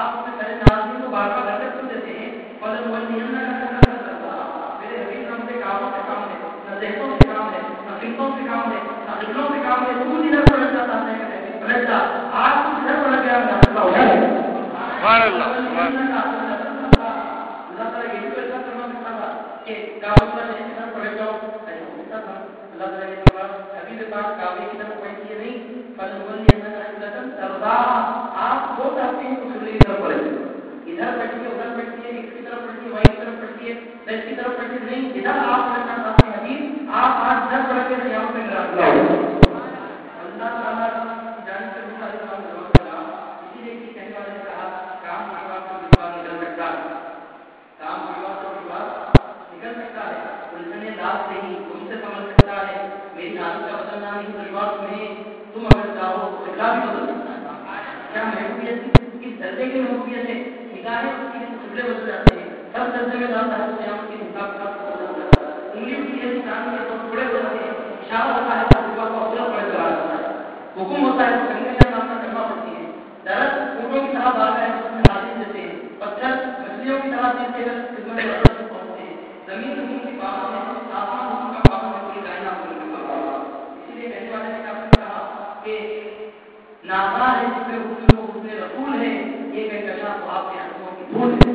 آپ اپنے پہلے ناظرین کو بار بار رکعت کیوں دیتے ہیں؟ فضل ولین میرے حبیب ہم سے کاموں سے کام ہے، نہ ذہنوں سے کام ہے، نہ فکروں سے کام ہے، نہ قبلوں سے کام ہے. تو جدھر پلٹ جاتا ہے پلٹ جا، آج تو جدھر پلٹ گیا میرا اللہ ہو جائے. سبحان اللہ سبحان اللہ تعالیٰ یہ تو ایسا کرنا سکتا تھا کہ کعبہ کی طرف پلٹ جاؤ، ایسا ہو سکتا تھا. اللہ تعالیٰ نے فرمایا حبیب پاک کعبے کی طرف پلٹیے نہیں، آپ وہ چاہتے ہیں تو سننے کی طرف پلٹ ادھر پلٹیے ادھر پلٹیے، ایک کی طرف پلٹیے وائی کی طرف پلٹیے بیس کی طرف پلٹیے نہیں، ادھر آپ پلٹنا چاہتے ہیں حبیب آپ آج ادھر پلٹ کے قیامت میں میرا اللہ تعالیٰ کی جانب سے موسیٰ علیہ السلام کا جواب ملا. اسی لیے کہ کہنے والے نے کہا کام کروا تو وشواس نکل سکتا ہے، کام کروا تو وشواس نکل سکتا ہے، الجھنے لاز نہیں تم سے سمجھ سکتا ہے، میری عادت کا بدلنا نہیں وشواس میں تم اگر چاہو تو قبلہ بھی بدل سکتا ہے. کیا محبوبیت کس درجے کی محبوبیت ہے؟ نگاہیں اس کی قبلے بدل جاتے ہیں. ہر درجے میں لاتا ہے تو قیامت کے حساب کا بدل جاتا ہے. انگلی اٹھتی ہے انسان کے تو ٹکڑے ہو جاتے ہیں، اشارہ ہوتا ہے تو صبح کو اپنا پڑے چلا جاتا ہے، حکم ہوتا ہے تو کنگے کا سامنا کرنا پڑتی ہے. درخت اونٹوں کی طرح بھاگا ہے تو اس میں حاضر دیتے ہیں، پتھر مچھلیوں کی طرح دیتے ہیں خدمت میں پہنچتے ہیں. زمین حکم کی پابند ہے، آسمان حکم کا پابند ہے، پوری کائنات حکم کا پابند ہے. اسی لیے کہنے والے نے کہا کہ نازا ہے جس میں حسن و حسن رسول ہے، یہ کہکشاں تو آپ کے حسنوں کی دھول ہے.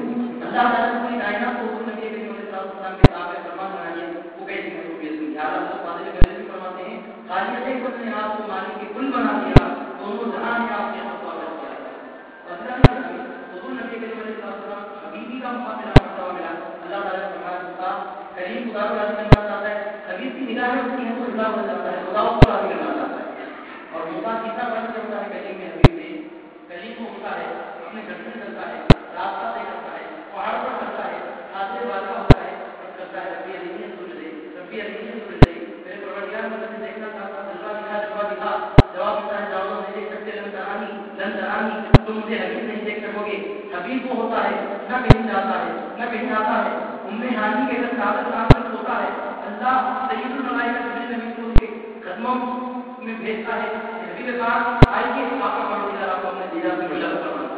اللہ تعالیٰ نے پوری کائنات کو حضور نبی کریم علیہ السلام کے تابع فرمان بنائی ہے. وہ کیسی محبوبیت ہوئی. اللہ فاضل غزل بھی فرماتے ہیں خالیت خود نے آپ کو مالک کے کل بنا دیا، دونوں جہاں نے آپ کے حق واپس کیا. حضور نبی کریم علیہ السلام حبیبی کا مقام ملا، مرتبہ ملا. اللہ تعالیٰ نے فرمایا کریم خدا کو راضی کرنا چاہتا ہے، حبیب کی نگاہیں اٹھتی ہیں تو خدا بن جاتا ہے، خدا اس کو راضی کرنا چاہتا ہے. اور موسیٰ کتنا بن کے ہوتا ہے کلیم میں حبیب میں، کلیم کو اٹھتا ہے، اپنے گھر سے نکلتا ہے، راستہ طے کرتا ہے، پہاڑ پر چڑھتا ہے، حاضر واقع ہوتا ہے اور کرتا ہے ربی علیہ سن لے ربی علیہ سن لے میرے پروردگار مجھے دیکھنا چاہتا جلوہ دکھا جلوہ دکھا. جواب دیتا ہے جاؤ نہیں دیکھ سکتے لن ترانی تم مجھے حبیب نہیں دیکھ سکو گے. حبیب وہ ہوتا ہے نہ کہیں جاتا ہے نہ کہیں آتا ہے. ہانی کے گھر سعادت حاصل ہوتا ہے. اللہ سید الملائکہ جبریل امین کو اس کے قدموں میں بھیجتا ہے. حبیب پاک آئیے آپ کا پروردگار آپ کو اپنے دیدار سے مشرف کروانا.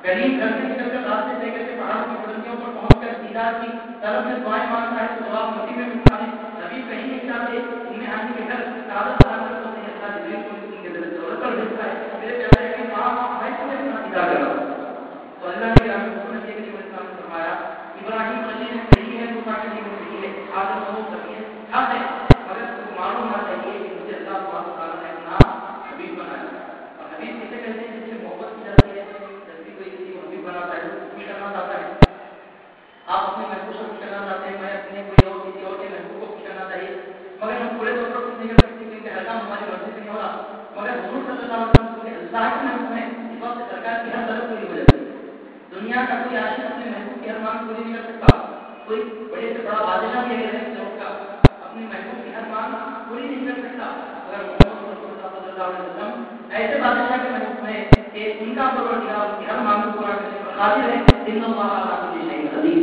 کریم گھر سے نکل کر راستے طے کر کے پہاڑوں کی بلندیوں پر پہنچ کر دیدار کی طلب میں دعائیں مانگتا ہے تو جواب مسیح میں ملتا ہے. حبیب کہیں نہیں جاتے، ہانی کے گھر سعادت حاصل ہوتے ہیں. اللہ جبریل کو ان کے ضرورت پر بھیجتا ہے. میرے پیارے کے پاس میں تمہیں اپنا دیدار کراؤں. تو اللہ نے حضور نبی کریم علیہ السلام نے فرمایا ابراہیم خلیل صحیح ہے، موسیٰ کلیم صحیح ہے، آدم نوح صحیح ہے، حق ہے، مگر تم کو معلوم ہونا چاہیے کہ مجھے اللہ سبحانہ وتعالیٰ نے اپنا حبیب بنایا. اور حبیب کسے کہتے ہیں؟ جس سے محبت کی جاتی ہے. جب بھی کوئی کسی کو حبیب بناتا ہے تو خوش کرنا چاہتا ہے. آپ اپنے محبوب کو خوش کرنا چاہتے ہیں، میں اپنے کوئی اور کسی اور کے محبوب کو خوش کرنا چاہیے، مگر ہم پورے طور پر خوش نہیں کر سکتے کیونکہ ہر کام ہماری مرضی سے نہیں ہو رہا. مگر حضور صلی اللہ علیہ وسلم پورے اللہ کے محبوب ہیں، اس وقت سے سرکار کی ہر طرف پوری ہو جاتی ہے. دنیا کا کوئی عاشق اپنے محبوب کی ہر مانگ پوری نہیں کر سکتا. کوئی بڑے سے بڑا بادشاہ بھی اگر ہے کا اپنے محبوب کی ہر مانگ پوری نہیں کر سکتا. اگر محمد رسول اللہ صلی اللہ علیہ وسلم ایسے بادشاہ کے محبوب ہیں کہ ان کا پروردگار ان کی ہر مانگ کو پورا کرنے پر قادر ہے. ان اللہ علی کل شیء قدیر.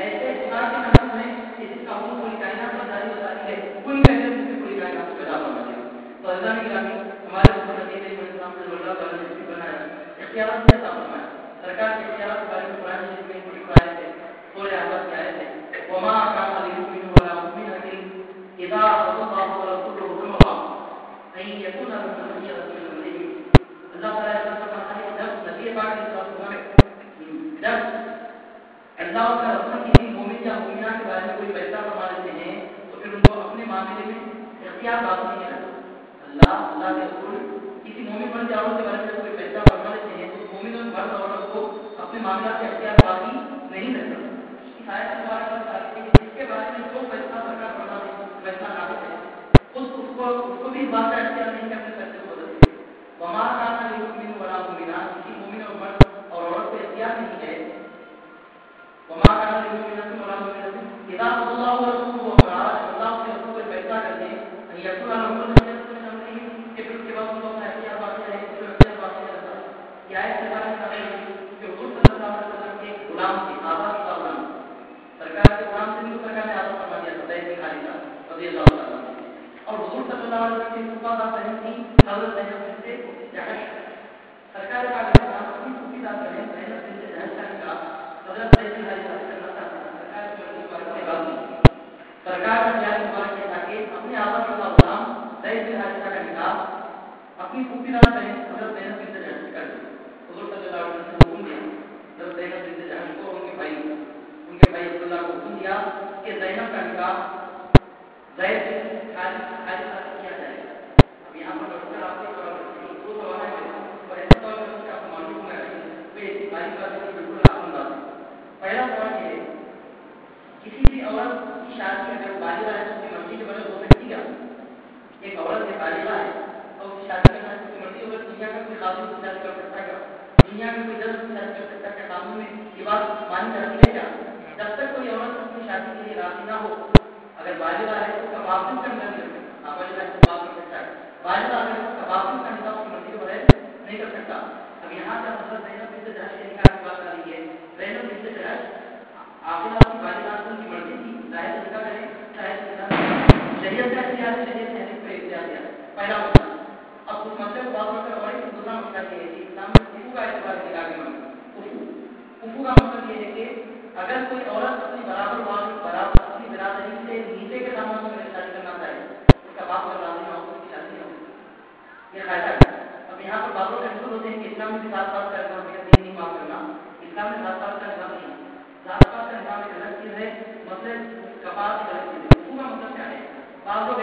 ایسے خدا کے محبوب ہیں کہ جس کا حکم پوری کائنات میں جاری و ساری ہے، کوئی کہتے ہیں کہ پوری کائنات کو پیدا فرما دے. تو اللہ نے گرامی ہمارے اوپر نبی علیہ السلام سے اللہ تعالیٰ نے نصیب بنایا، اختیارات بھی عطا فرمایا. سرکار کے اختیارات کے بارے میں قرآن مجید میں کچھ آئے تھے، سورہ احزاب کی آئے تھے وما كان للمؤمن ولا مؤمنة إذا قضى الله ورسوله أمرا أن يكون لهم الخيرة من أمرهم. اللہ تعالیٰ نے فرمایا ہے جب نبی پاک علیہ السلام جب اللہ اور رسول کسی مومن یا مومنہ کے بارے میں کوئی فیصلہ فرما لیتے ہیں تو پھر ان کو اپنے معاملے میں اختیار باقی نہیں رہتا. اللہ کے رسول کسی مومن مرد عورت کے بارے میں کوئی فیصلہ فرما لیتے ہیں تو مومن اور مرد عورت کو اپنے معاملات کا اختیار باقی نہیں رہتا. اس آیت کے بارے میں اس کے بارے میں جو فیصلہ سرکار فرما دے فیصلہ نافذ ہے، اس کو بھی اس بات کا اختیار نہیں کرنے فیصلے کو بدلتے. وما كان للمؤمن ولا مؤمنة کسی مومن اور مرد اور عورت کو اختیار نہیں ہے. وما كان للمؤمنة ولا مؤمنة إذا قضى الله ورسوله أمرا اللہ کے رسول کو فیصلہ کرتے ہیں ان يكون لهم الخيرة من أمرهم کہ پھر اس کے بعد ان کو اپنا اختیار باقی رہے، اس کو اختیار باقی رہتا ہے. یہ آیت کے بارے میں کہ حضور صلی اللہ علیہ وسلم کے غلام تھے، آزاد کا غلام سرکار کے غلام سے بھی سرکار نے آزاد فرما دیا تھا زید بن حارثہ رضی اللہ تعالیٰ عنہ. اور حضور صلی اللہ علیہ وسلم کی صفات بہن تھی حضرت زینب بنت جحش. سرکار کا اپنی بات کریں زینب بنت جہش کا نکاح حضرت زید بن حارثہ سے کرنا تھا سرکار کی مرضی مبارک نے بات کی سرکار کا پیار مبارک یہ تھا کہ اپنے آبا کا غلام زید بن حارثہ کا نکاح اپنی پھوپھی نام کریں حضرت زینب بنت جہش سے کر دیں حضور صلی اللہ علیہ وسلم نے حکم دیا حضرت زینب بنت جہش کو ان کے بھائی عبداللہ کو حکم دیا کہ زینب کا نکاح زید بن حارثہ سے کیا جائے گا. اب یہاں پر ڈاکٹر آپ کے دو سوال ہیں اور ایسا سوال کرنے کا آپ کو معلوم ہونا ہے کہ ہماری بات بالکل آسان بات ہے. پہلا سوال یہ ہے کسی بھی عورت کی شادی اگر بالغہ ہے تو اس کی مرضی کے بغیر ہو سکتی کیا؟ ایک عورت ہے بالغہ ہے اور اس کی شادی کرنا اس کی مرضی اگر دنیا کا کوئی قابل شادی کر سکتا ہے دنیا میں کوئی جلد شادی کر سکتا ہے قانون میں یہ بات مانی جاتی ہے کیا؟ جب تک کوئی عورت اپنی شادی کے لیے راضی نہ ہو اگر بالغہ ہے تو اس کا باپ کا نکاح نہیں کر سکتا نابالغہ ہے تو باپ کر سکتا ہے بالغہ اگر اس کا باپ کا نکاح اس کی مرضی کے بغیر نہیں کر سکتا. اب یہاں جب حضرت زینب بنت جہش کے نکاح کی بات آ رہی ہے زینب بنت جہش آخر آپ کی بالغہ ان کی مرضی تھی ظاہر نکاح کریں چاہے شریعت کا اختیار ہے شریعت نے کو اختیار دیا پہلا مسئلہ. اب اس مسئلے کو بات کر اور ایک دوسرا مسئلہ یہ ہے کہ اسلام میں کفو کا اعتبار ہے نکاح کے معاملے کفو کا مطلب یہ ہے کہ اگر کوئی عورت اپنی برابر اپنی برادری سے نیچے کے خاندان میں شادی کرنا چاہے اس کا باپ اگر راضی نہ ہو تو اس کی شادی نہیں ہوگی یہ قاعدہ ہے. اب یہاں پر باتوں کا حصول ہوتے ہیں کہ اسلام میں ذات پات کا نظام ہے دین نہیں معاف کرنا اسلام میں ذات پات کا نظام نہیں ہے ذات پات کا نظام ایک الگ چیز ہے مسئلے کفات ایک الگ چیز ہے. کفو کا مطلب کیا ہے بعض لوگ